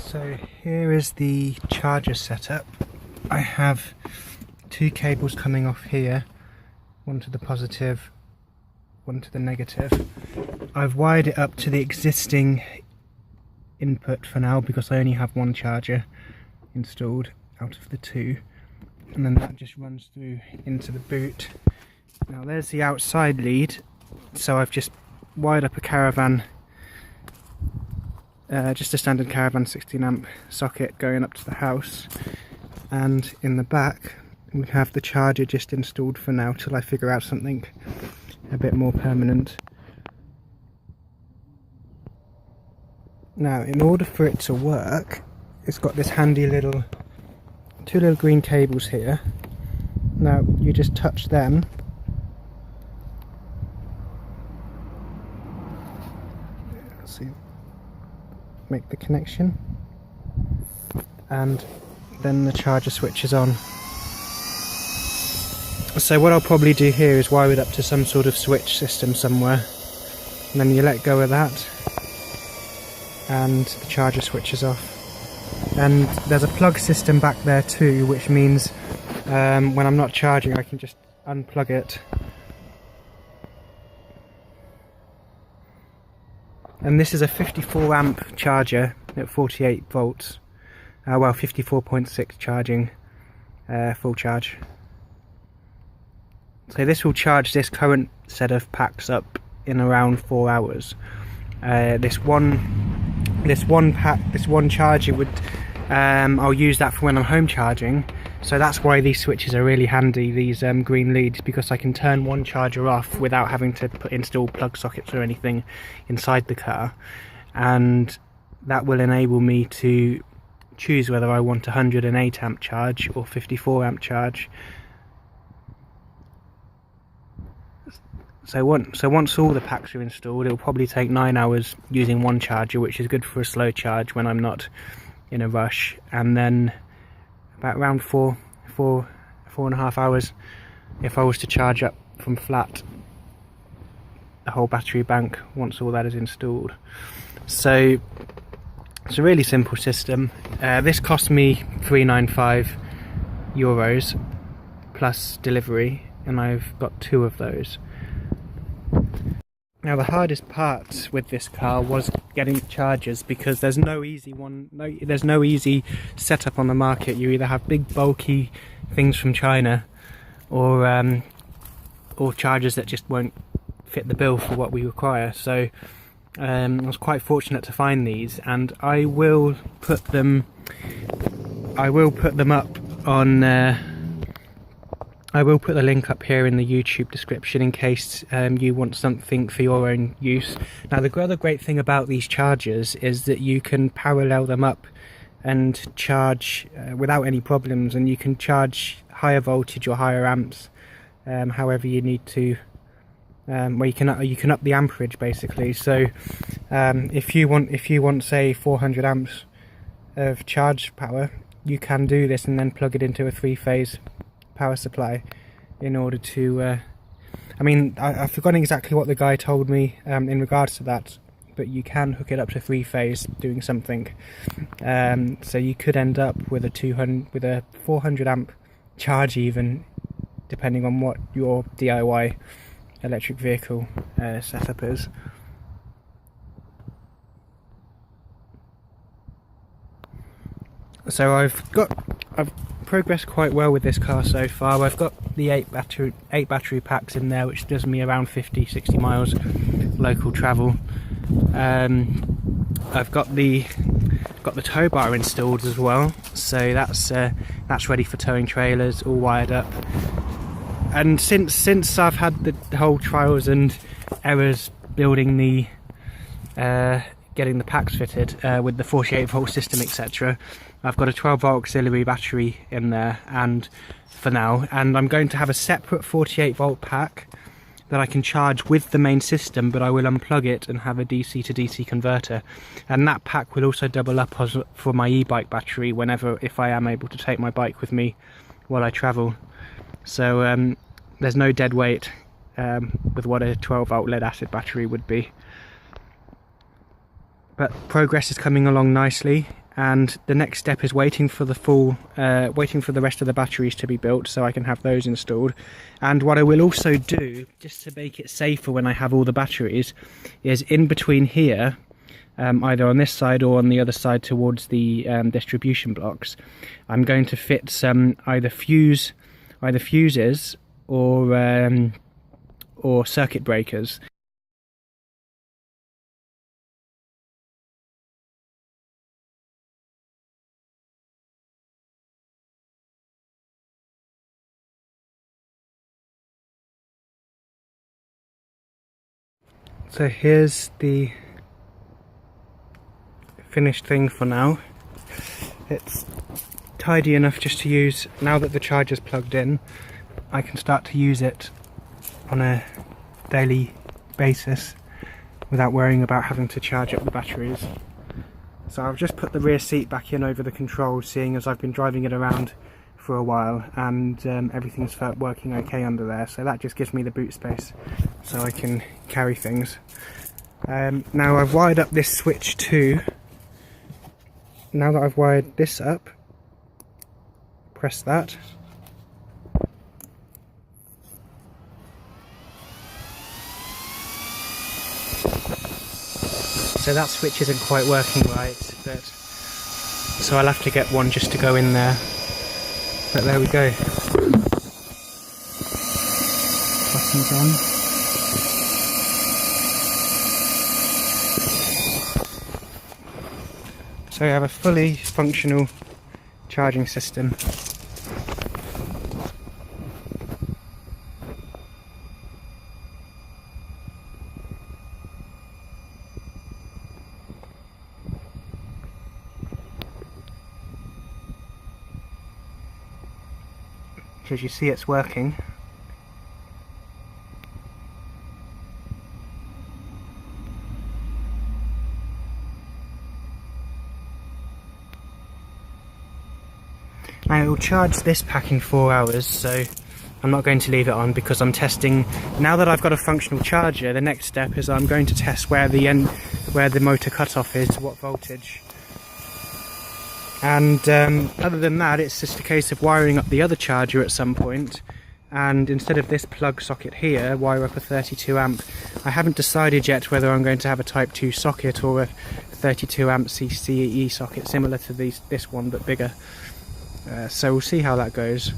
So here is the charger setup. I have two cables coming off here, one to the positive, one to the negative. I've wired it up to the existing input for now because I only have one charger installed out of the two, and then that just runs through into the boot. Now there's the outside lead, so I've just wired up a caravan, just a standard caravan 16 amp socket going up to the house, and in the back we have the charger just installed for now till I figure out something a bit more permanent. Now in order for it to work, it's got this handy little two little green cables here. Now you just touch them make the connection, and then the charger switches on. So what I'll probably do here is wire it up to some sort of switch system somewhere, and then you let go of that and the charger switches off. And there's a plug system back there too, which means when I'm not charging I can just unplug it. And this is a 54 amp charger at 48 volts, well 54.6 charging, full charge. So this will charge this current set of packs up in around 4 hours. This one charger would, I'll use that for when I'm home charging. So that's why these switches are really handy, these green leads, because I can turn one charger off without having to install plug sockets or anything inside the car, and that will enable me to choose whether I want 108 amp charge or 54 amp charge. So once all the packs are installed, it will probably take 9 hours using one charger, which is good for a slow charge when I'm not in a rush, and then about around four and a half hours if I was to charge up from flat the whole battery bank once all that is installed. So it's a really simple system. This cost me €395 plus delivery, and I've got two of those. Now the hardest part with this car was getting chargers, because there's no easy setup on the market. You either have big bulky things from China or chargers that just won't fit the bill for what we require. So I was quite fortunate to find these, and I will put them up on I will put the link up here in the YouTube description in case you want something for your own use. Now the other great thing about these chargers is that you can parallel them up and charge without any problems, and you can charge higher voltage or higher amps however you need to, where you can up the amperage basically. So if you want say 400 amps of charge power, you can do this and then plug it into a 3-phase power supply in order to I mean, I've forgotten exactly what the guy told me in regards to that, but you can hook it up to 3-phase doing something, so you could end up with a 400 amp charge, even depending on what your DIY electric vehicle setup is. So I've progressed quite well with this car so far. I've got the 8 battery packs in there, which does me around 50-60 miles local travel. I've got the tow bar installed as well, so that's ready for towing trailers, all wired up. And since I've had the whole trials and errors building the getting the packs fitted with the 48 volt system, etc., I've got a 12 volt auxiliary battery in there, and for now, and I'm going to have a separate 48 volt pack that I can charge with the main system, but I will unplug it and have a DC to DC converter, and that pack will also double up for my e-bike battery if I am able to take my bike with me while I travel. So there's no dead weight with what a 12 volt lead acid battery would be. But progress is coming along nicely. and the next step is waiting for the rest of the batteries to be built so I can have those installed. And what I will also do, just to make it safer when I have all the batteries, is in between here, either on this side or on the other side towards the distribution blocks, I'm going to fit some either fuses or circuit breakers. So here's the finished thing for now. It's tidy enough just to use. Now that the charger's plugged in, I can start to use it on a daily basis without worrying about having to charge up the batteries. So I've just put the rear seat back in over the controls, seeing as I've been driving it around for a while, and everything's working okay under there, so that just gives me the boot space so I can carry things. Now I've wired up this switch too. Now that I've wired this up, press that. So that switch isn't quite working right, so I'll have to get one just to go in there. But there we go. Buttons on. So we have a fully functional charging system. So as you see, it's working. Now it will charge this pack in 4 hours, so I'm not going to leave it on because I'm testing. Now that I've got a functional charger, the next step is I'm going to test where the motor cutoff is, what voltage. And other than that, it's just a case of wiring up the other charger at some point, and instead of this plug socket here, wire up a 32 amp. I haven't decided yet whether I'm going to have a type 2 socket or a 32 amp CCE socket similar to this one but bigger. So we'll see how that goes.